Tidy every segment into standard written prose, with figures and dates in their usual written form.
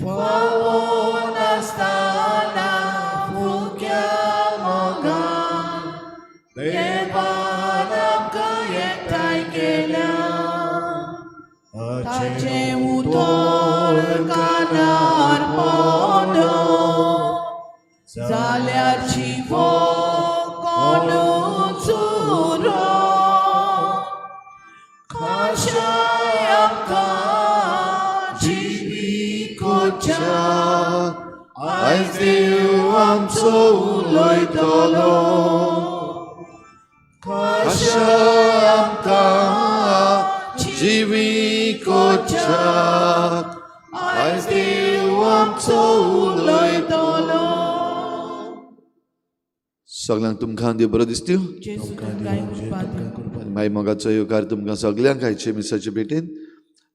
Favona stana fugyamogan Devanam kayektai keля Tace utor kanar podo Zalyarci konutsuro Kashayamka Aiz Dievam Saulai tolo Kashayamka Jivi Kochak Aiz Dievam Saulai tolo सगळ्यांक तुमकां देव बरो दिसत्यो मागीर मोगाचो येवकार तुमकां सगळ्यांक आयचे मिसाचे भेटेन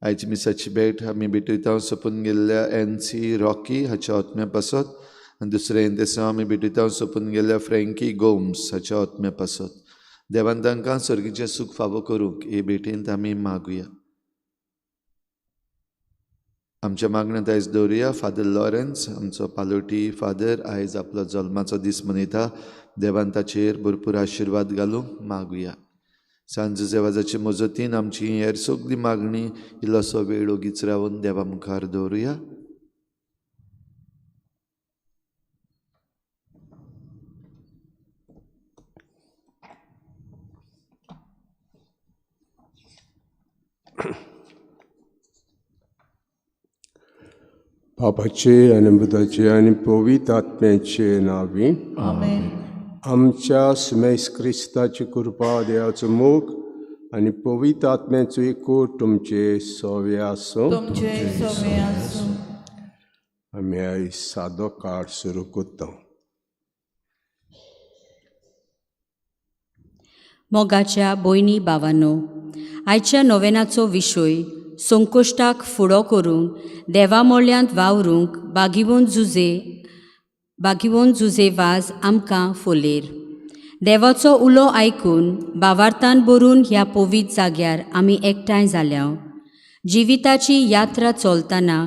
आयची मिसाची भेट आमी भेटयता सोपून गेल्ल्या NC रॉकी हाच्या आत्म्या पासत आनी दुसरें दिसा आमी भेटयता सोपून गेल्ल्या फ्रँकी गोम्स हाच्या आत्म्या पासत देवान तांकां सर्गीचें सूख फावो करूंक हे भेटेंत आमी मागुया आमच्या मागण्यांत आयज दवरुया फादर लॉरेन्स आमचो पालोटी फादर आयज आपलो जल्माचो दीस मनयता देवान ताचेर भरपूर आशिर्वाद घालूंक मागुया सांज जेवाजाचे मजतीन आमची हेर सगळी मागणी इल्लोसो वेळ ओगीच रावन देवा मुखार दवरुया बापाचे आनी पुताचे आनी पवित्र आत्म्याचे नांवी आमेन आमच्या सुमेस क्रिस्ताची कृपा देवाचो मोग आनी पवित्र आत्म्याचो एकूट तुमचे सोवे आसूं आमी आयज सादो काळ सुरू करता मोगाच्या भयणी भावांनो आयच्या नोवेनाचो विशय संकोश्टाक फुडो करूंक देवा मोळ्यांत वावरूंक बागिवोन जुजे वाज आमकां फोलेर देवाचो उलो आयकून भावार्थान भरून ह्या पवित्र जाग्यार आमी एकठांय जाल्या जिविताची यात्रा चलतना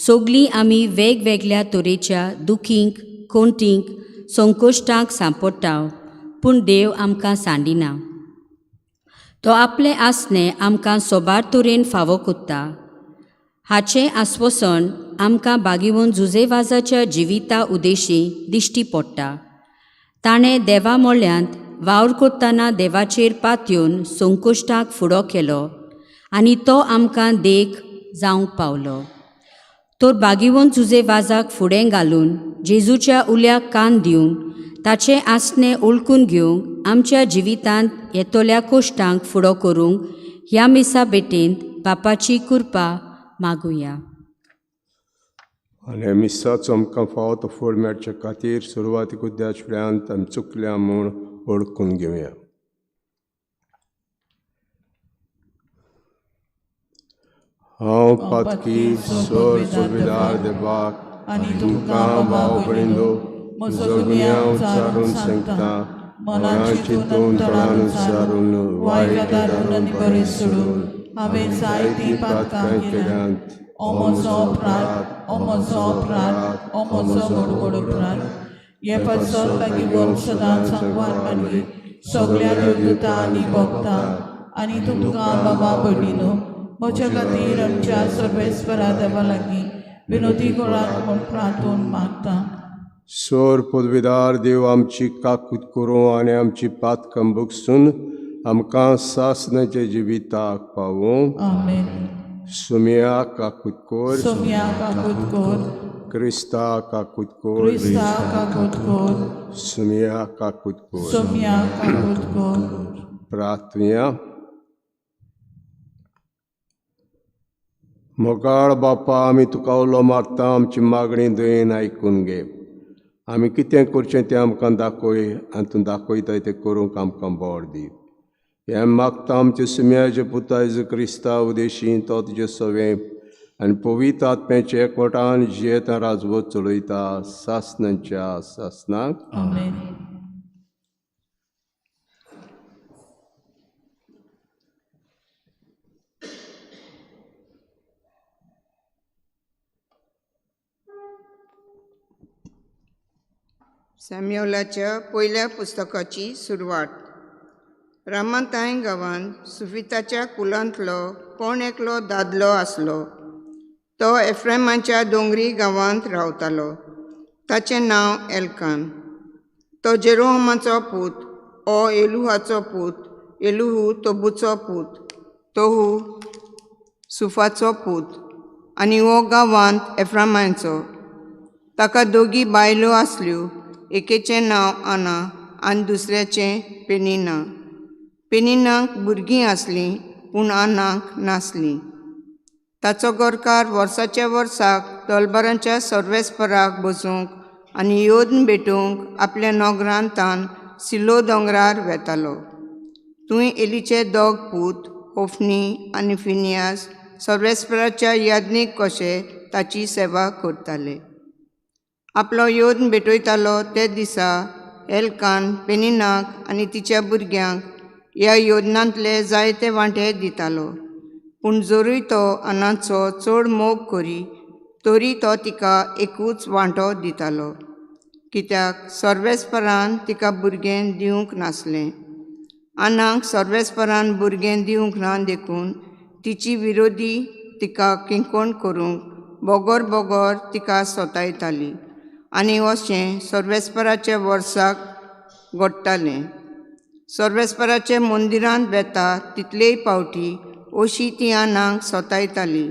सगळीं आमी वेगवेगळ्या तरेच्या दुखींक कोंटींक संकोश्टांक सांपडटा पूण देव आमकां सांडिना तो आपले आसने आमकां सोबार तरेन फावो कोत्ता हाचें आस्वासन आमकां बागिवोन जुजेवाजाच्या जिविता उदेशी दिश्टी पडटा ताणें देवा मोळ्यांत वावर करतना देवाचेर पातयेवन संकोश्टाक फुडो केलो आनी तो आमकां देख जावंक पावलो तर बागिवोन जुजेवाजाक फुडें घालून जेजूच्या उल्याक कान दिवंक ताचें आसने ओळखून घेवंक आमच्या जिवितांत येतोल्या कोश्टांक फुडो करूंक ह्या मिसा भेटेंत बापाची कृपा मागुया आनी मिसाचो आमकां फावो तो फळ मेळचे खातीर सुरवातीक उद्याचुड्यांत आमी चुकल्या म्हूण ओळखून घेवया हांव पातकी सोर सुविधार देवाक आनी तुमकां भाव भयणो म्हजो गुन्यांव उच्चारून सांगता मनाची चिंतून तळान उच्चारून वायट दारून आनी बरें सोडून हांवें जायतीं पातकां केल्यांत ओ म्हजो अपराध हे पासत लागीं वोल सदांच सांगवार मांडली सगळ्या देवदूतां आनी भक्तां आनी तुमकां बाबा भयणीनो म्हज्या खातीर आमच्या सर्वेस्परा देवा लागीं विनोदी गोळाक म्हूण प्रार्थून मागता सोर पदवीदार देव आमची काकूत करूं आनी आमची पातकां भोगसून आमकां सासणाच्या जिविताक पावूं आमेन सुम्या काकूत कोर क्रिस्ता काकूत कोर सुम्या काकूत कोर प्रार्थना मोगाळ बापा आमी तुका उलो मारता आमची मागणी दयेन आयकून घे आमी कितें करचें तें आमकां दाखय आनी तूं दाखयता तें करूंक आमकां बोर दी हें मागता आमच्या सुम्याचे पुता जेजू क्रिस्ता उदेशी तो तुजें सवें आनी पवित्र आत्म्याचे एकवटान जियेता राजवत चलयता सासणांच्या सासणाक आमेन सॅम्युएलाच्या पयल्या पुस्तकाची सुरवात. रामाताय गांवांत सुफिताच्या कुलांतलो कोण एकलो दादलो आसलो. तो एफ्रेमाच्या दोंगरी गांवांत रावतालो. ताचें नांव एल्कान. तो जेरोहमाचो पूत, ओ एलुहाचो पूत, एलुहू तोबूचो पूत, तोहू सुफाचो पूत, आनी हो गांवांत एफ्रामायचो. ताका दोगी बायलो आसल्यो. एकेचें नांव आना आनी दुसऱ्याचें पेनिना. पेनिनाक भुरगीं आसलीं पूण आनाक नासलीं. ताचो गोरकार वर्साच्या वर्साक तलबारांच्या सर्वेस्पराक बसूंक आनी योद्न भेटूंक आपल्या नोगरान तान सिलो दोंगरार वेतालो. थंय एलीचे दोग पूत होफनी आनी फिनियास सर्वेस्पराच्या यादनीक कशे ताची सेवा करताले. आपलो योद्न भेटयतालो ते दिसा एल्कान पेनिनाक आनी तिच्या भुरग्यांक ह्या योजनांतले जायते वांटे दितालो. पूण जोरूय तो आनाचो चड मोग करी तरी तो तिका एकूच वांटो दितालो, कित्याक सर्वेस्परान तिका भुरगें दिवंक नासलें. आनाक सर्वेस्परान भुरगें दिवंक ना देखून तिची विरोधी तिका किंकोण करूंक बोगोर बोगोर तिका सोतायताली. आनी अशें सर्वेस्पराच्या वर्साक घडटालें. सर्वेस्पराचे मंदिरांत वेता तितलेय पावटी अशी ती आनाक सोतायताली.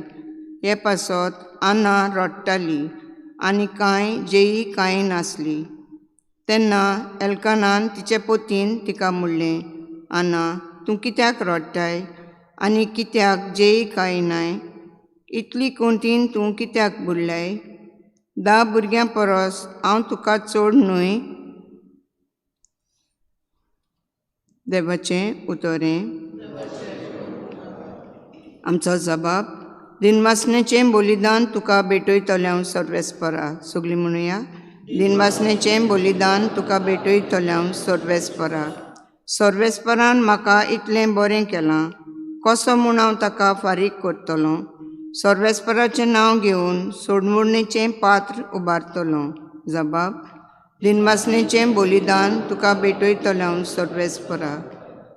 हे पासत आना रडटाली आनी कांय जेई कांय नासली. तेन्ना एल्कानान तिचे पोतीन तिका म्हणलें, आना, तूं कित्याक रडटाय आनी कित्याक जेई कांय नाय? इतली कोंतीन तूं कित्याक बुडलाय? 10 भुरग्यां परस हांव तुका चड न्हय? देवाचें उतोरें. आमचो जबाब. दिनवासनेचें बलिदान तुका भेटयतल्या सर्वेस्परा. सगळीं म्हणुया, दिनवासनेचें बलिदान तुका भेटयतल्या सर्वेस्परा. सर्वेस्परान म्हाका इतलें बरें केलां, कसो म्हूण हांव ताका फारीक करतलों? सर्वेस्पराचें नांव घेवन सोडमोडणेचें पात्र उबारतलों. जबाब. दिनवासनेचें बलिदान तुका भेटयतल्या सर्वेस्परा.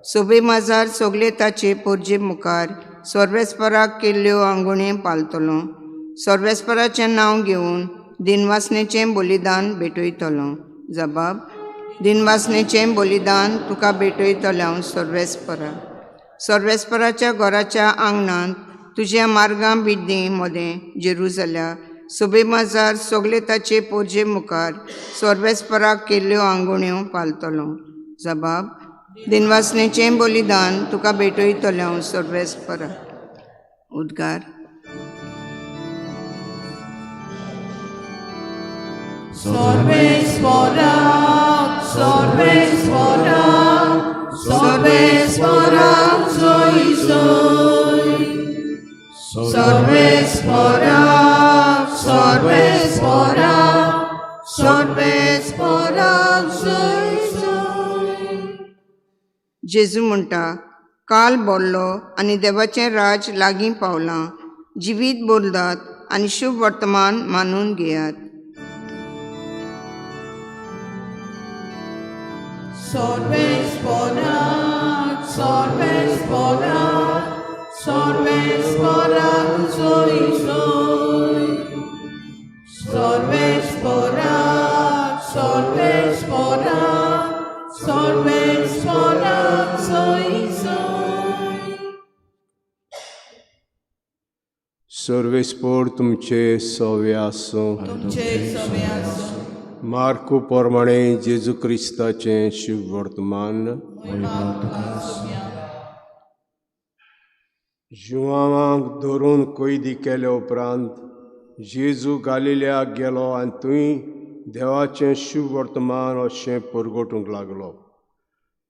सोबे माजार सगळे ताचे पोरजे मुखार सर्वेस्पराक केल्ल्यो आंगुणे पालतलो. सर्वेस्पराचें नांव घेवन दिनवासनेचें बलिदान भेटयतलो. जबाब. दिनवासनेचें बलिदान तुका भेटयतल्या सर्वेस्परा. सर्वेस्पराच्या घराच्या आंगणांत तुज्या मार्गां बिड्डे मदें जेरुसल्या सोबे माजार सगळे ताचे पोरजे मुखार सर्वेस्पराक केल्ल्यो आंगुण्यो पालतलो. जबाब. दिनवासनेचें बलिदान तुका भेटयतल्या सर्वेस्परा. उद्गार. सर्वेस्परा, सर्वेस्परा, सर्वेस्परा, जय जय. सर्वेस्परा, सर्वेस्परा, सर्वेस्परा, जय जय. जेजू म्हणटा, काल बोल्लो आनी देवाचें राज लागीं पावलां. जिवीत बोलदात आनी शुभ वर्तमान मानून घेयात. Sorvespora, sorvespora, sorvespora, soy soy. Sorvespora, sorvespora, sorvespora, soy soy. सर्वेस्पोर तुमचे सवे आसूं. तुमचे सवे आसूं. मार्कू प्रमाणे जेजू क्रिस्ताचें शुभ वर्तमान. जुवांक धरून कैदी केले उपरांत जेजू गालिल्याक गेलो आनी थंय देवाचें शुभ वर्तमान अशें परगटूंक लागलो.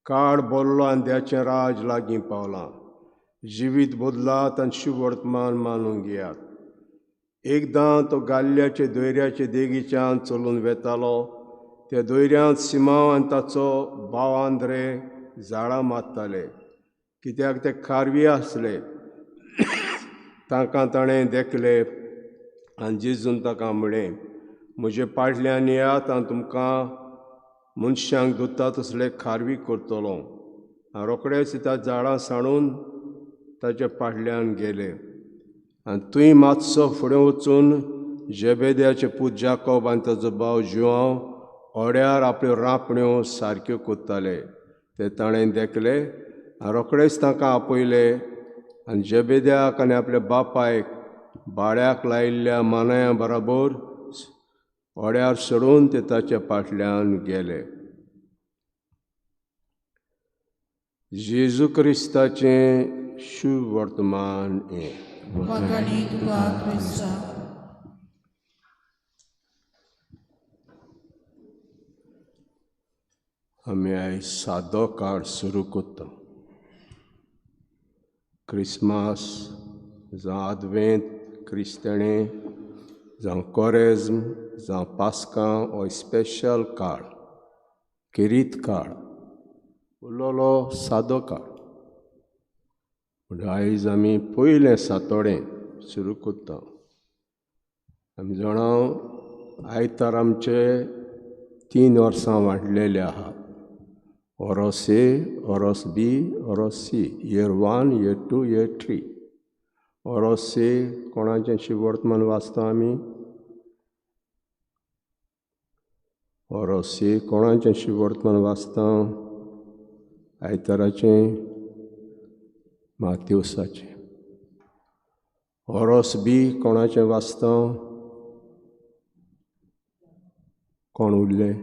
काळ बोल्लो आनी देवाचें राज लागीं पावलां. जिवीत बदलात आनी शुभ वर्तमान मानून घेयात. एकदां तो गाल्ल्याचे दोयऱ्याचे देगीच्यान चलून वेतालो. त्या दोयऱ्यांत सिमांव आनी ताचो भाव आंद्रे झाडां मारताले, कित्याक ते खारवी आसले. तांकां ताणें देखले आनी जेजून ताका म्हणलें, म्हजे फाटल्यान येयात आनी तुमकां मनशांक दोत्ता तसले खारवी करतलो. रोखडेच त्या झाडां साणून ताच्या फाटल्यान गेले. आनी तुवें मातसो फुडें वचून जेबेद्याचे पूत जाकोब आनी ताचो भाव जुआंव ओड्यार आपल्यो रांपण्यो सारक्यो कोत्ताले ते ताणें देखले. रोखडेच तांकां आपयले आनी जेबेद्याक आनी आपल्या बापायक भाड्याक लायिल्ल्या मानाया बराबर ओड्यार सोडून ते ताच्या फाटल्यान गेले. जेजू क्रिस्ताचें शुभ वर्तमान हें. वगणी तुका क्रिस्ता. आमी आयज सादो काळ सुरू करता. क्रिसमस जावं आदवेंत क्रिस्ताणे जावं कोरेज्म जावं पास्कां हो स्पेशल काळ, किरीत काळ, उरलोलो सादो काळ. पूण आयज आमी पयलें सातोडें सुरू करता. आमी जाणां आयतार आमचे 3 वर्सां वांटलेले आहा. ओरोस ए, ओरोस बी, ओरोस सी. Year 1, Year 2, Year 3. ओरोस ए कोणाचें शुभ वर्तमान वाचता आमी? ओरोस ए कोणाचें शुभ वर्तमान वाचता? आयताराचें, माथ्योसाचें. ओरोस बी कोणाचें वाचता? कोण उरले?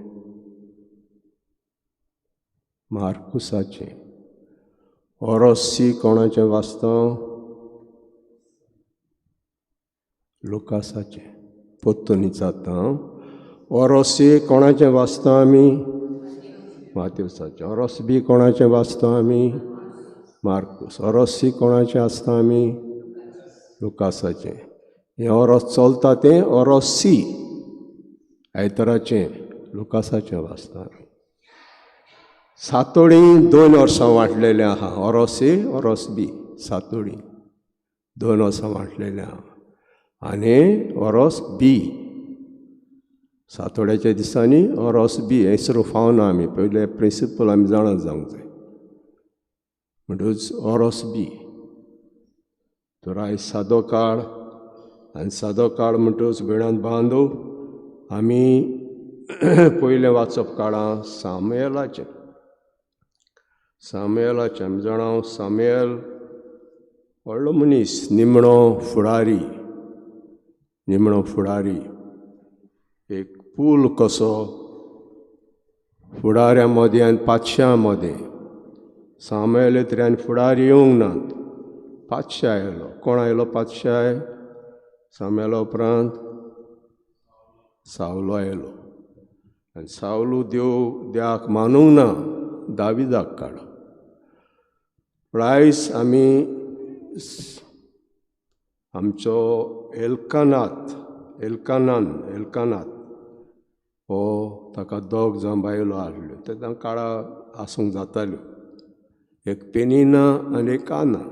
मार्कुसाचें. ओरोस सी कोणाचें वाचता? लुकासाचें. पोत्तुनी जाता. ओरोस ए कोणाचें वाचता आमी? माथ्योसाचें. ओरोस बी कोणाचें वाचता आमी? मार्कुस. ओरोस सी कोणाचें आसता आमी? लुकासाचें. हें ओरोस चलता तें ओरोस सी. आयताराचें लुकासाचें वाचता आमी. सातोडी 2 वर्सां वांटलेले आहा. ओरोस ए, ओरोस बी. सातोडी 2 वर्सां वांटलेले आहा. आनी ओरोस बी सातोड्याच्या दिसांनी ओरोस बी हें सुरू फावना आमी. पयले प्रिंसिपल आमी जाणा जावंक जाय. म्हणटूच ओरोस बी. तर आयज सादो काळ आनी सादो काळ म्हणटूच वेळान बांदू आमी पयलें वाचप काळां सामुएलाचें. सामुएलाचें आमी जाणां सामुएल व्हडलो मनीस, निमणो फुडारी. एक पूल कसो फुडाऱ्यां मदें आनी पातशां मदें. सामुएल तरी फुडारी येवंक नात. पातशाय आयलो. कोण आयलो पातशाय? सामुएला उपरांत सावलो आयलो. आनी सावलो देवाक मानूंक ना, दाविदाक काडलो. पूण आयज आमी आमचो एलकानात हो ताका 2 जावं बायलो आसल्यो. तेन्ना काळा आसूंक जाताल्यो. एक पेनिना आनी एक आना.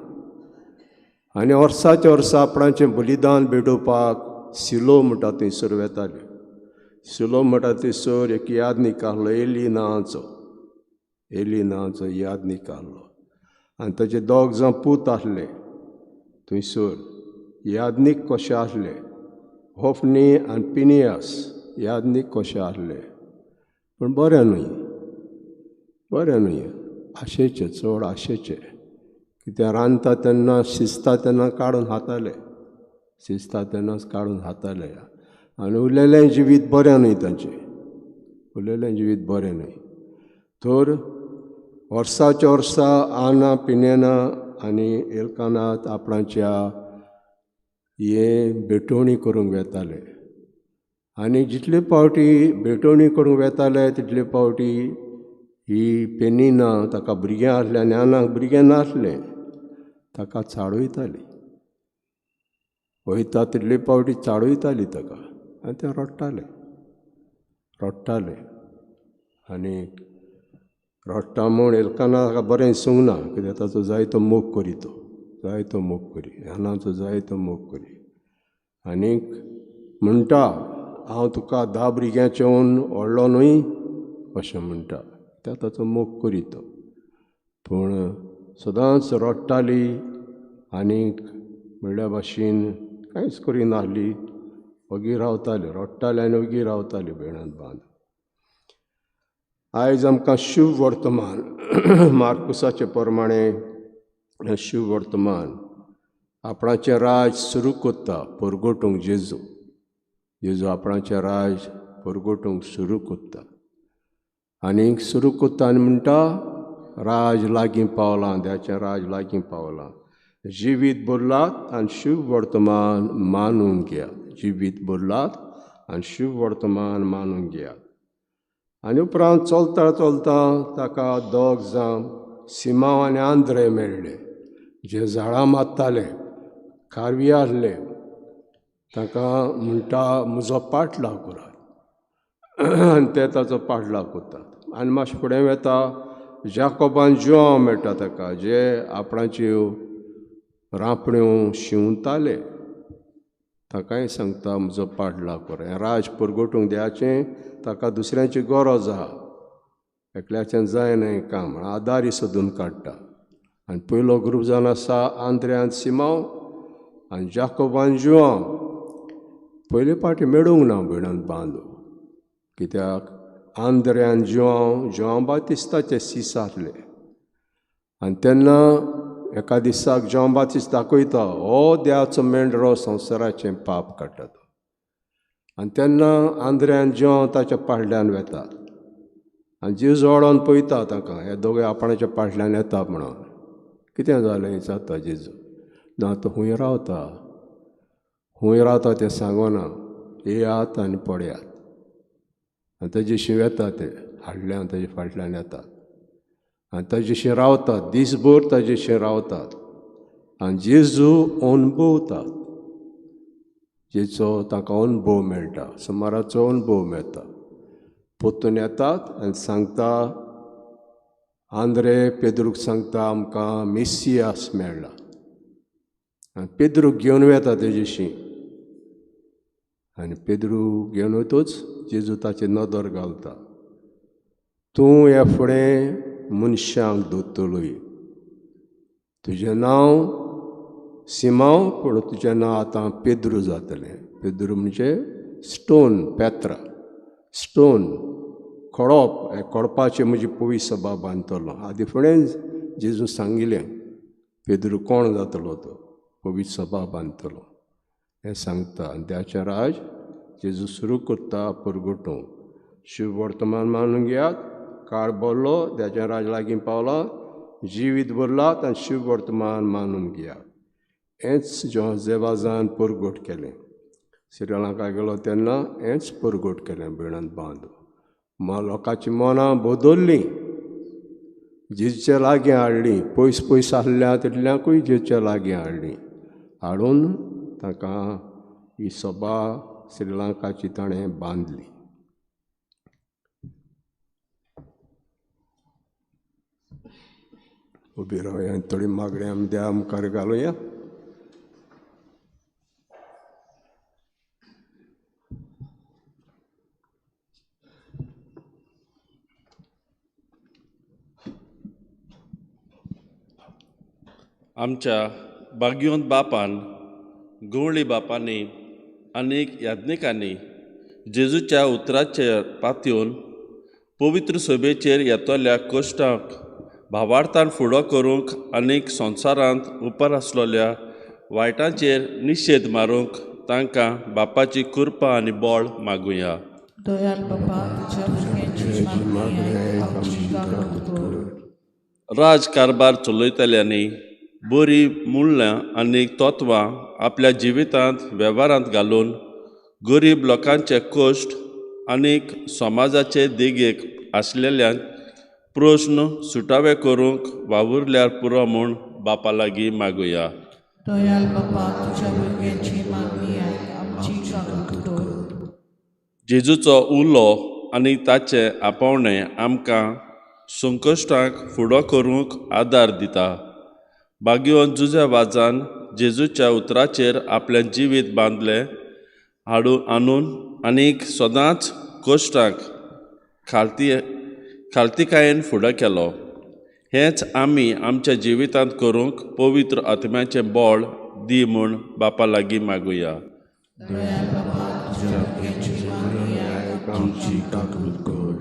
आनी वर्साच्या वर्सा आपणाचें बलिदान भेटोवपाक सिलो म्हणटा थंयसर वेताल्यो. सिलो म्हणटा थंयसर एक यादनीक आहलो, एली नांवाचो यादनीक आहलो. आनी ताचे 2 जावं पूत आहले थंयसर. यादनीक कशे आहले? होफनी आनी पिनियास यादनीक कशे आहले? पूण बरें न्हय. आशेचे, चड आशेचे. कित्याक रांदता तेन्ना शिजता तेन्ना काडून हाताले. आनी उरलेलें जिवीत बरें न्हय तांचें. तर वर्साच्या वर्सा आना, पिनेना आनी एलकानात आपणाच्या हे भेटवणी करूंक वेताले. आनी जितले पावटी भेटवणी करूंक वेताले तितले पावटी ही पेनिना ताका भुरगें आसलें आनी आनाक भुरगें नासलें, ताका चाडयताली. वयता तितले पावटी चाडयताली ताका. आनी तें रडटालें. आनी रडटा म्हूण एलकाना ताका बरें दिसूंक ना. कित्याक ताचो जायतो मोग करी आनाचो जायतो मोग करी. आनीक म्हणटा, हांव तुका 10 भुरग्यां चेवून व्हडलो न्हय, अशें म्हणटा त्या ताचो मोग करीत पूण सदांच रडटाली आनीक म्हणल्या भाशेन कांयच करिनासली ओगी रावताली रडटाली आनी ओगी रावताली भयणांत बांद आयज आमकां शुभ वर्तमान मार्कुसाचे प्रमाणे शुभ वर्तमान आपणाचें राज सुरू कोत्ता परगोटूंक जेजू आपणाचें राज परगोटूंक सुरू कोत्ता आनीक सुरू कोत्ता आनी म्हणटा राज लागीं पावलां देवाचें राज लागीं पावलां जिवीत बदलात आनी शुभ वर्तमान मानून घेयात जिवीत बदलात आनी शुभ वर्तमान मानून घेयात आनी उपरांत चलता चलता ताका दोग जावन सिमांव आनी आंद्रे मेळ्ळे जे झाडां मारताले कारवी आसले ताका म्हणटा म्हजो पाटलाव करात आनी ते ताचो पाटलाव करतात आनी मातशें फुडें वता जाकोबान जिवांव मेळटा ताका जे आपणाच्यो रांपण्यो शिंवताले ताकाय सांगता म्हजो पाटलाव कर हें राज परगोटूंक देवाचें ताका दुसऱ्यांची गरज आहा एकल्याचें जायना हें काम आदारी सोदून काडटा आनी पयलो ग्रूप जावन आसा आंद्र्यान सिमांव आनी जाकोबान जिवांव पयले पाटी मेळूंक ना भयणांत बांदू कित्याक आंद्र्यान जिवांव बातिस्ताचे सीस आसले आनी तेन्ना एका दिसाक जॉन बातिस्ट दाखयता हो देवाचो मेंढरो संवसाराचें पाप काडटा आनी तेन्ना आंद्र्यान जिवांव ताच्या फाटल्यान वेता आनी जीव जोडोन पळयता ताका हे दोगूय आपणाच्या फाटल्यान येता म्हणून कितें जालें विचारता जेजू ना तो खूंय रावता तें सांगना येयात आनी पडयात आनी तेजे शिव येता ते हाडल्यान तेजे फाटल्यान येतात आनी ताजेशी रावतात दीसभर ताजेशी रावतात आनी जेजू अनुभवतात जेचो ताका अनुभव मेळटा सुमाराचो अनुभव मेळटा पोत्तून येतात आनी सांगता आंद्रे पेद्रूक सांगता आमकां मेसियास मेळ्ळा आनी पेद्रूक घेवन वता तेजेशी आनी पेद्रूक घेवन वतूच जेजू ताचेर नदर घालता तूं ह्या फुडें मनशांक दोतोलोय तुजें नांव सिमांव पूण तुजें नांव आतां पेद्रू जातलें पेद्रू म्हणजे स्टोन पेत्रा स्टोन खडप हे खडपाचें म्हजी पवित्र सभा बांदतलो आदी फुडें जेजू सांगिल्लें पेद्रू कोण जातलो तो पवित्र सभा बांदतलो हें सांगता आनी देवाचें राज जेजू सुरू करता परगोटूंक शुभ वर्तमान मानून घेयात काळ बोल्लो देवाचें राज लागीं पावलां जिवीत बदलात आनी शुभ वर्तमान मानून घेयात हेंच जोसेफाजान परगोट केलें श्रीलंका गेलो तेन्ना हेंच परगोट केलें भयणांत बांदू लोकांची मनां बदल्लीं जेजूच्या लागीं हाडलीं पयस पयस आसल्या तितल्यांकूय जेजूच्या लागीं हाडलीं हाडून ताका ही सभा श्रीलंकाची ताणें बांदली उबी रावया थोडी मागणी आमी देवा मुखार घालुया आमच्या भाग्योंत बापान गवळी बापांनी आनीक याज्ञिकांनी जेजूच्या उतराचेर पातयेवन पवित्र सभेचेर येतल्या कश्टांक भावार्थान फुडो करूंक आनीक संवसारांत उपर आसलेल्या वायटांचेर निशेध मारूंक तांकां बापाची कृपा आनी बळ मागुया दयाल बापा तुझ्या भुरग्यांची मागणी आमची गागड कर राजकारबार चलयतल्यांनी बरी मुल्यां आनी तत्वां आपल्या जिवितांत वेव्हारांत घालून गरीब लोकांचे कश्ट आनीक समाजाचे देगेक आसलेल्यांक प्रश्न सुटावे करूंक वावुरल्यार पुरो म्हूण बापा लागीं मागुया दयाल बापा तुझ्या भुरग्यांची मागणी आमची गागड कर जेजूचो उलो आनी ताचे आपोवणें आमकां संकश्टांक फुडो करूंक आदार दिता भाग्योन जुजा वाजान जेजूच्या उतराचेर आपलें जिवीत बांदलें हाडून आणून आनीक सदांच कश्टांक खालती खालतीकायेन फुडो केलो. हेंच आमी आमच्या जिवितांत करूंक पवित्र आत्म्याचें बळ दी म्हूण बापा लागीं मागुया. आमची काकूट कर.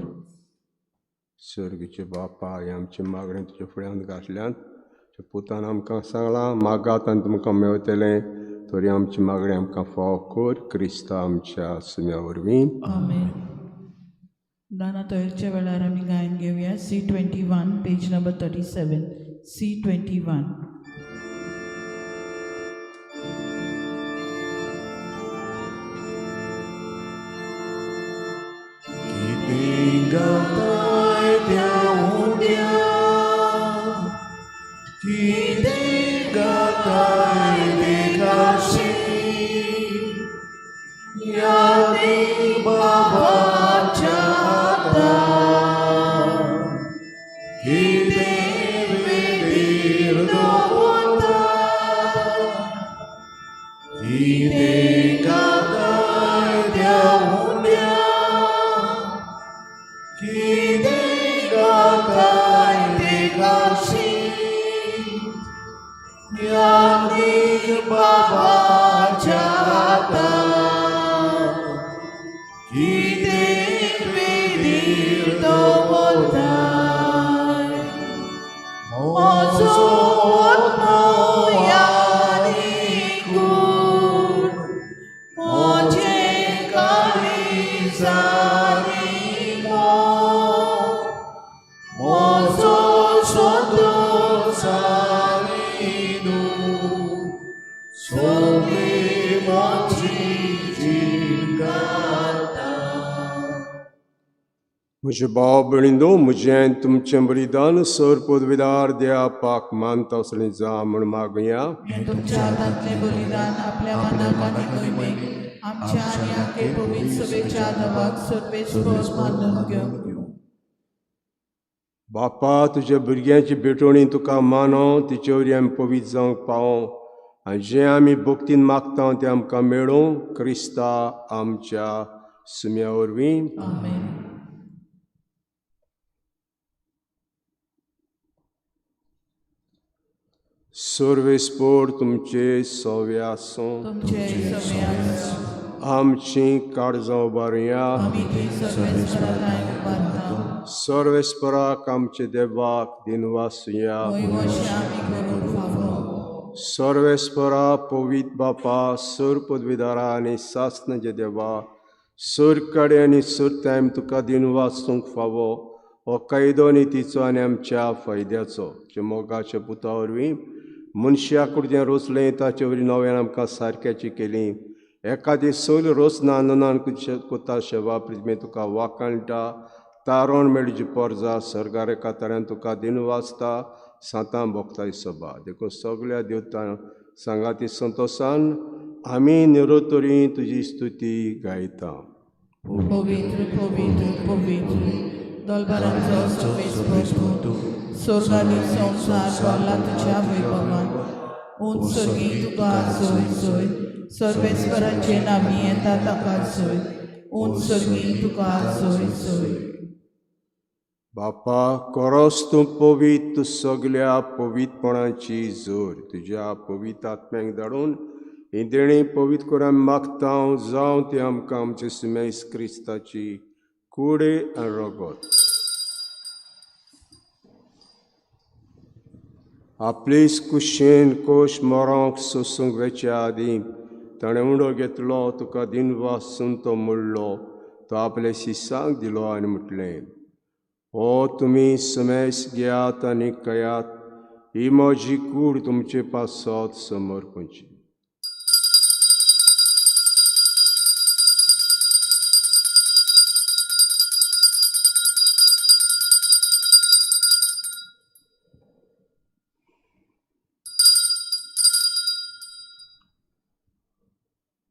सर्गीचे बापा हे आमचे मागणें तुज्या फुड्यांत घातल्यान तुज्या पुतान आमकां सांगलां मागात आनी तुमकां मेळटलें. तरी आमची मागणी आमकां फाव कर. क्रिस्ता आमच्या सुम्या वरवीं. आमेन. दाना तोयरच्या वेळार आमी गायन घेवया C21 पेज नंबर 37. C21. कितें गाताय त्या उंड्या, कितें गाताय देगाशी, यादी बाबाच्या हातान. कितें वेगळीर दवरता, कितें गाताय त्या उंड्या, कितें गाताय देगाशी, यादी बाबाच्या हातान. कितें वेगळीर दवरताय, म्हजो आत्मो यादी कूड, म्हजें काळीजानी मोग, म्हजो सोदो जाली न्हू, सगळी म्हजी जीण घालता. म्हजे भाव भयणींनो, म्हजें तुमचें बलिदान सर पदवीदार देवा पाक मानता असलें जा म्हूण मागुया. हें तुमच्या हातांतलें बलिदान आपल्या मनाक आनी मोहिमेक आमच्या आनी आख्खे पवित्र सभेच्या आदाराक सर्वेस्पर मानून घेवं. बापा, तुज्या भुरग्यांची भेटवणी तुका मानो, तिचे वरवीं आमी पवित्र जावंक पावो आनी जें आमी भक्तीन मागता तें आमकां मेळूं. क्रिस्ता आमच्या सुम्या वरवीं. आमेन. सर्वेस्पर तुमचे सवे आसूं. तुमचे सगळ्यांक आमचीं काळजां उबारुया. आमी ती सर्वेस्पराक उबारता. सर्वेस्पराक आमचे देवाक दिनवासुया. अशें आमी करूंक फावो. सर्वेस्परा पवित्र बापा, सर पदवीदारा आनी सासणाचे देवा, सर कडे आनी सर टायम तुका दिनवासूंक फावो. हो कायदो नितीचो आनी आमच्या फायद्याचो जे मोगाच्या पुता वरवीं मनशा कडच्यान रोचलें ताचे वरवीं नव्यान आमकां सारक्याची केली. एखादी सोल रोस नाननान कोता शेवा प्रिजमे तुका वाकाणटा. तारण मेळची पोरजा सरकारे काताऱ्यान तुका दिनवासता. सातां भोगताय सभा देखून सगळ्या देवतां सांगाती संतोशान आमी निरोतरी तुजी स्तुती गायता. पवित्र पवित्र पवित्र दलबरांचो सर्वेस्पर तूं, स्वर्गानी संवसार भरला तुज्या वैभवान. उंच सर्गी तुका सोय सोय, सर्वेस्पराचे नामी येता ताका सोय. उंच सर्गी तुका सोय सोय. बापा, कोरोस तूं पवित्र, तूं सगळ्या पवित्रपणाची जोर तुज्या पवित्र आत्म्याक धाडून ही देणी पवित्र करून मागता. जावं ती आमकां आमचे सुमेस क्रिस्ताची कुडे आनी रगत. आपलीच कुशेन कोश मोरोंक सोसूंक वेच्या आदीं ताणें उंडो घेतलो. तुका दिनवासून तो म्हणलो. तो आपल्या शिसांक दिलो आनी म्हटलें, हो तुमी समेस घेयात आनी कयात. ही म्हजी कूड तुमचे पासत समर्पणची.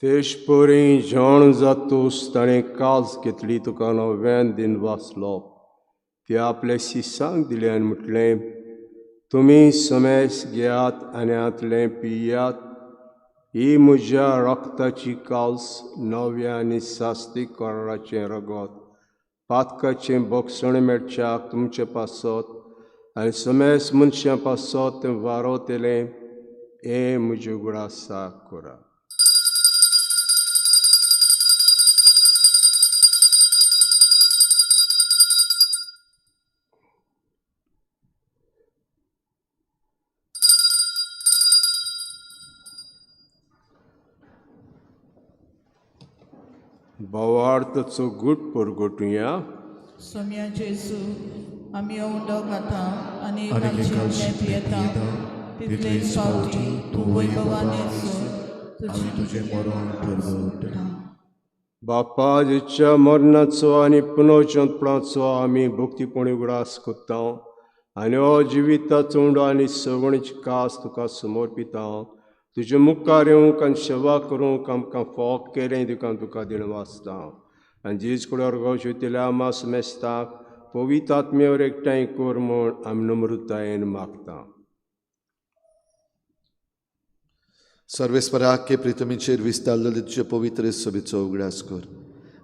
तेश परी जेवण जातूस ताणें काज घेतली. तुका नव्यान दिन वाचलो. ती आपल्या शिसांक दिली आनी म्हटलें, तुमी समेस घेयात आनी आतलें पियात. ही म्हज्या रक्ताची काल्स नव्या आनी सास्तीक कराराचें रगत पातकाचें बोगसण मेळच्याक तुमचे पासत आनी समेस मनशां पासत तें वारोतेलें हें म्हज्या उगडासा कोरा. भावार्थाचो गूट परगोटुया. सोम्या जेसू आमी हो उंडो खाता आनी एक आमचें पियेता तितलेच फावटी तूं वैभवान येसू तुझे मरण परगोटना. बापाच्या मरणाचो आनी पुनर्जन्मपणाचो आमी भक्तीपणी उगडास कोत्ता आनी हो जिविताचो उंडो आनी सगळींची कास तुका समर्पिता. तुजे मुखार येवंक आनी सेवा करूंक आमकां फोग केलें दिवं तुका दिण वाचता आनी जेज कुडार गांवचेल्या आमा समेस्ताक पवित्र आत्म्यावर एकठांय कर म्हूण आमी नम्रतायेन मागता. सर्वेस्पराके प्रितमीचेर विस्तारलेले तुजे पवित्र सभेचो उगडास कर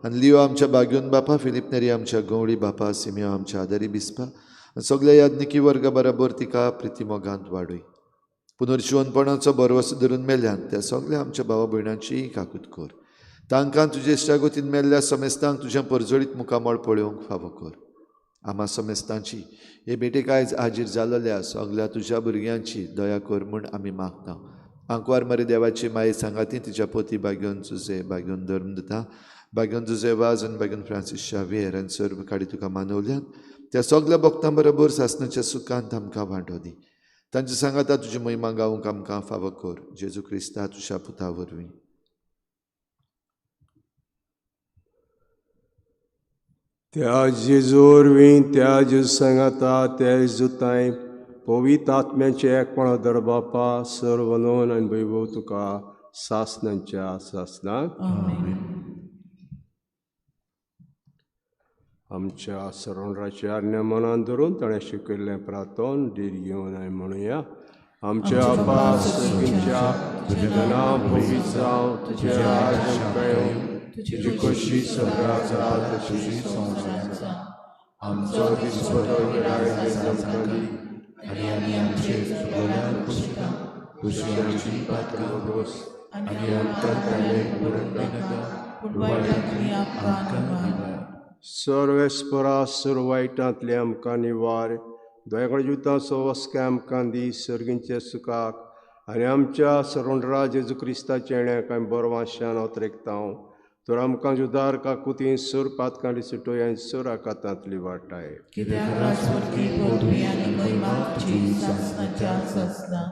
आनी लिओ आमच्या बागून बापा, फिलिप नेरी आमच्या गवळी बापा, सिमियो आमच्या आदारी बिस्पा आनी सगळ्या याज्ञिकी वर्गा बरोबर तिका प्रिती मोगांत वाडय. पुनर्जीवनपणाचो बरवस धरून मेल्यान त्या सगळ्या आमच्या भावा भयणांची काकूत कर. तांकां तुजे इश्टागोतीन मेल्ल्या समेस्तांक तुज्या परजळीत मुखामळ पळोवंक फावो कर. आम्हा समेस्तांची हे भेटेक आयज हाजीर जाल्ल्या सगळ्या तुज्या भुरग्यांची दया कर म्हूण आमी मागता. आंकवार मरे देवाची माये सांगाती तिच्या पोती बागेवन तुजे बागेवन धर्म दिता, बागेवन तुजे वाज आनी बागेवन फ्रांसीस शावेर आनी सर्व काडी तुका मानवल्यान त्या सगळ्या भक्तां बरोबर सासणाच्या सुखांत आमकां वांटो दी. तांचे सांगाता तुजी महिमा गावंक आमकां फावो कर. जेजू क्रिस्ता तुज्या पुता वरवीं. त्या जेजू वरवीं त्या जेजू सांगाता त्या जेजुताय पवित्र आत्म्याचे एकपण दर बापा सर्व नोन आनी वैभव तुका सासणांच्या सासणाक. आमच्या सरोंडराचे आज्ञा मनान धरून ताणें शिकयल्लें प्रार्थन डीर घेवन आमी म्हणुया. आमच्या बापा सर्गीच्या तुजें नांव पवित्र जावं, तुजें राज्य येवं, तुजी कशी सगळ्याक जाता तशी संवसारांत. आमचो दिसपतो आयज आमकां दी आनी आमी आमचे चुकल्यार पुसता तुजी आमची पातकां दोस आनी आमकां ताळेक बरोवंक नाका पूण वायटांतली आमकां निवार. सर्वेस्परा सर्व वायटांतले आमकां निवार. दयाकडे जिविताचो वस्के आमकां दी सर्गींच्या सुखाक आनी आमच्या सरोंडरा जेजू क्रिस्ताच्या येण्याक आमी बरवाशान ओतरेकता. तर आमकां जुदार काकुतीन सर पातकांडी सुटोय आनी सर आकातांतली वाटाय. कित्याक राजवटी पदवी आनी महिमा तुजी सासणाच्या सासना.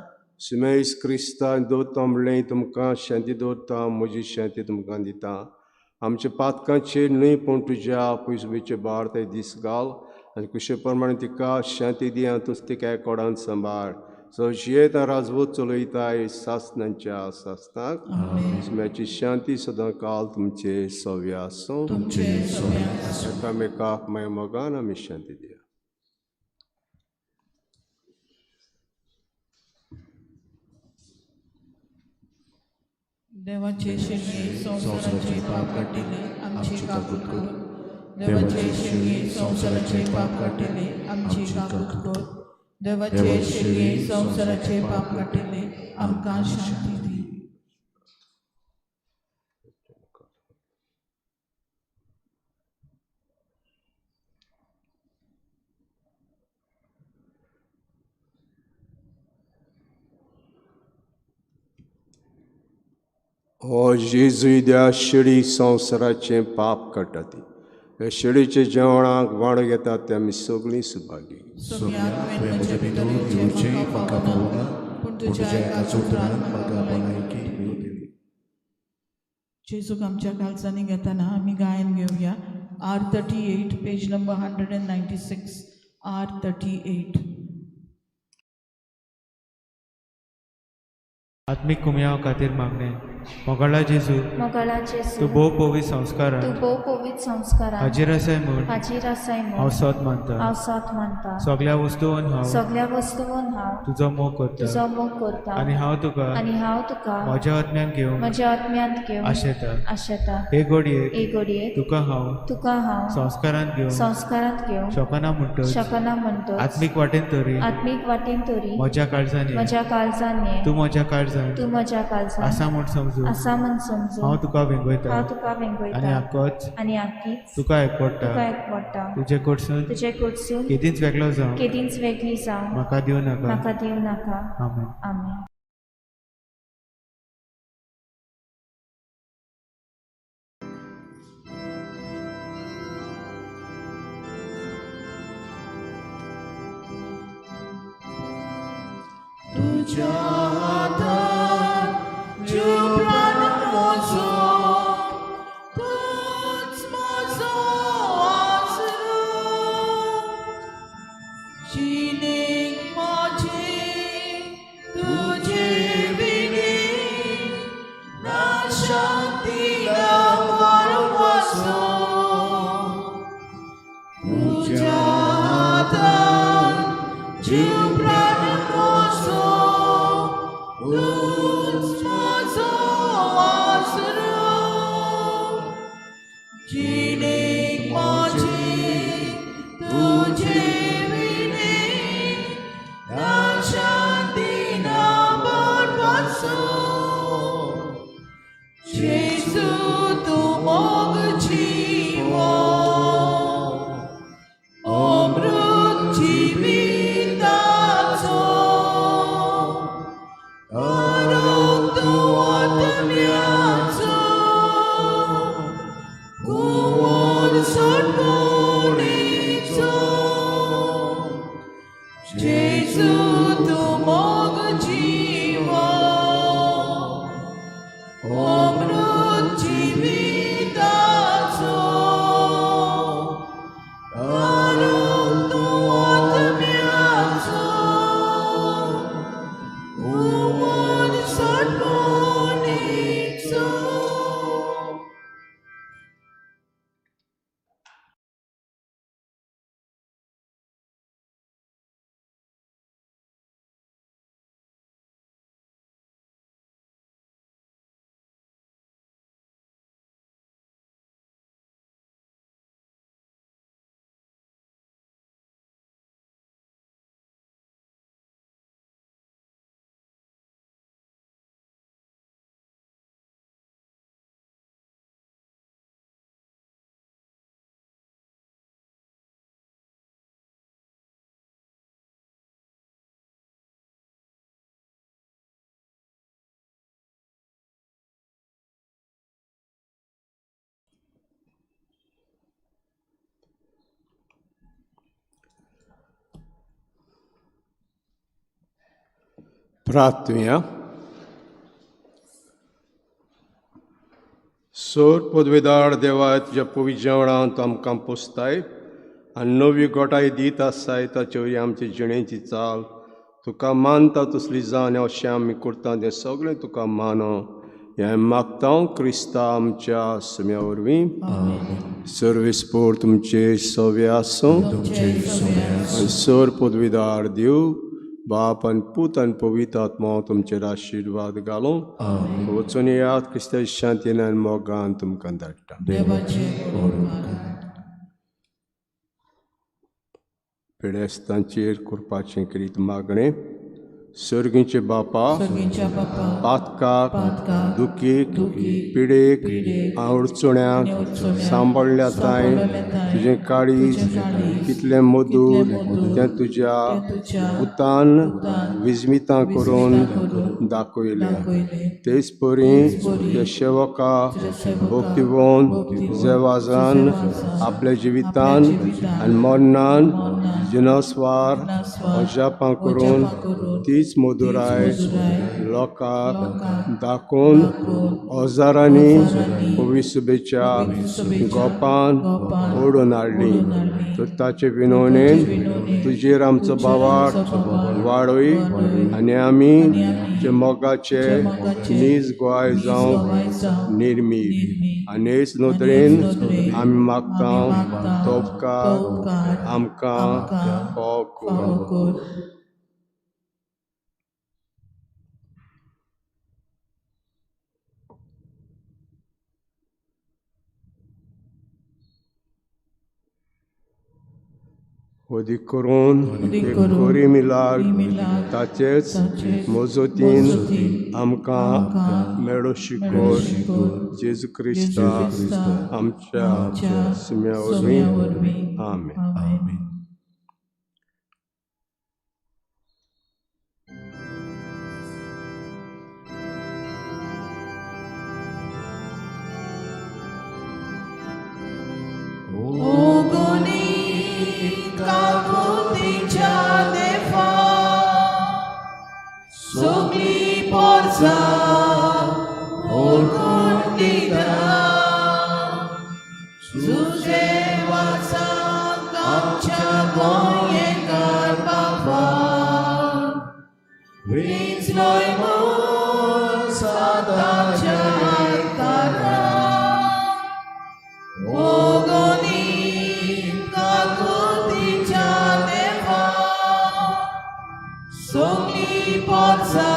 सुमेश क्रिस्ता दवरता म्हणलें तुमकां शांती दवरता, म्हजी शांती तुमकां दिता. आमच्या पातकांचेर न्हय पूण तुज्या पयसुबेचे बार ते दीस घाल आनी कुशे प्रमाणे तिका शांती दी आनी तूं तिका एकोडान सांबाळ. सौशेत राजवत चलयताय सासणांच्या सासनाक. सुम्याची शांती सदां काल तुमचे सव्या आसूं. एकामेकाक माय मोगान आमी शांती दिया. देवाचे शेणये संवसाराचे पाप काटिले आमची काकूत कर. देवाचे शेणये संवसाराचे पाप काटिले आमची काकूत कर. देवाचे शेणये संवसाराचे पाप काटिले आमकां शांती दी. हो जेजू द्या शिडी संवसाराचें पाप काडटा. हे शिडीचे जेवणाक वांगडा घेतात ते आमी सगळीं सुभागी. सगळ्याक म्हजे भितर येवचें म्हाका पावना पूण तुज्या एकाच उतरान म्हाका भलायकी दिली. जेजूक आमच्या काळजांनी घेतना आमी गायन घेवया. R38 page number 196. R38. आत्मीक कुमयाव खातीर मागणें. मोगळा जेजू मोगळा तूं जेजू भोव पवित्र संस्कारान तूं भोव पवित्र संस्कारान हाजीर आसाय म्हूण हाजीर आसाय हांव म्हूण सत मानता हांव सत मानता सगळ्या वस्तूंन हांव सगळ्या वस्तूंन हांव तुजो मोग करता तुजो मोग करता आनी हांव तुका आनी हांव तुका म्हज्या आत्म्यान घेवन म्हज्या आत्म्यांत घेवन आशेता आशेता हे घडयेक हे घडयेक तुका हांव तुका हांव संस्कारान घेवन संस्कारांत घेवन शकना म्हणटच शकना म्हणटच आत्मीक वाटेन तरी आत्मीक वाटेन तरी म्हज्या काळजान ये. म्हज्या काळजान ये. तूं म्हज्या काळजान तूं म्हज्या काळजान आसा म्हूण समजून आसा म्हूण समजून हांव तुका वेंगयता हांव तुका आनी वेंगयता आक्कोच आनी आख्खीच तुका एकपडटा तुका एकवडटा तुजे कडसून तुजे कडसून केदींच वेगळो जावं केदींच वेगळी जावं म्हाका दिवं नाका म्हाका दिवं नाका आमेन आमेन. तुझ्या हातांत जीव प्राण म्हजो, तूंच म्हजो आसरो. जिणेक म्हजे तुजे विणे, नाशांतीला परवसो. तुझ्या हातांत जीव प्राण म्हजो, तूंच म्हजो आसरो. जिणेक म्हजे तुजे विणे, नाशांतीना परवसो. जेजू तूं मोग जीवो, अमृत जिविताचो. आरोग्य तूं आत्म्याचो, कुंवर सडपणीचो. जेजू तूं मोग जीवो, अमृत जिविताचो. आरोग्य तूं आत्म्याचो, कुंवर सडपणीचो. प्रार्थना. सोर पदवेदार देवा तुज्या पवित्र जेवणांत आमकां पोसताय आनी नवी गोटाय दीत आसाय ताचे वरवीं आमचे जिणेची चाल तुका मानता तसली जावन अशें आमी करता तें सगळें तुका मानो हें मागता क्रिस्ता आमच्या सम्या वरवीं. सर्वेस्पोर तुमचे सवे आसूं आनी सोर पदवेदार देव बाप आनी पूत आनी पवित्र आत्मा तुमचेर आशिर्वाद घालूं. वचून येयात क्रिस्ताची शांतीन आनी मोगान तुमकां धाडटा. पिडेस्तांचेर कृपाचें करीत मागणें. सर्गीचे बापा, पातकाक, दुखीक, पिडेक, अडचण्यांक सांबाळल्या ताय तुजें काळीज कितलें मधूर तें तुज्या पुतान विजमितां करून दाखयलें. तेच परी ते सेवका भक्तिवंत जेवाजान आपल्या जिवितान आनी मरणान जिनस्वार जिनस्वार अजापां करून तीच मधुराय लोकांक दाखोवन ओजारांनी पवित्र शुभेच्छा गोपान ओडून हाडली तो ताचे विनवणेन तुजेर आमचो बावाट वाडोय आनी आमी जे मोगाचे नीज गोंय जावं निर्मीत आनी हेच नदरेन आमी मागता तो उपकार आमकां हो कर. होदी करून एक खरी मिलाग ताचेच मजतीन आमकां मेळो शिकोर जेजू क्रिस्ता आमच्या सुम्या वरवीं आमेन. Sogli porza orkondida Zuze wasa kamcha goye garbava Rins loy mo sadacha tara Ogoni kakuti deva Sogli porza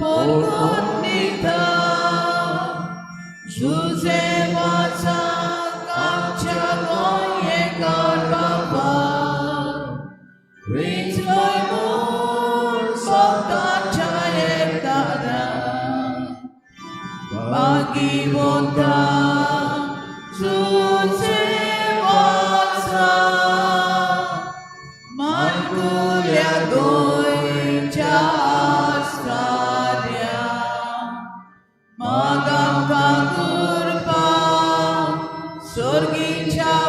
porkondida Zuze wasa kamcha goye garbava Rins loy mo sadacha tara Bagi bonda Zuze wasa Mangulia goicha astraria Magam kurpa Surgicha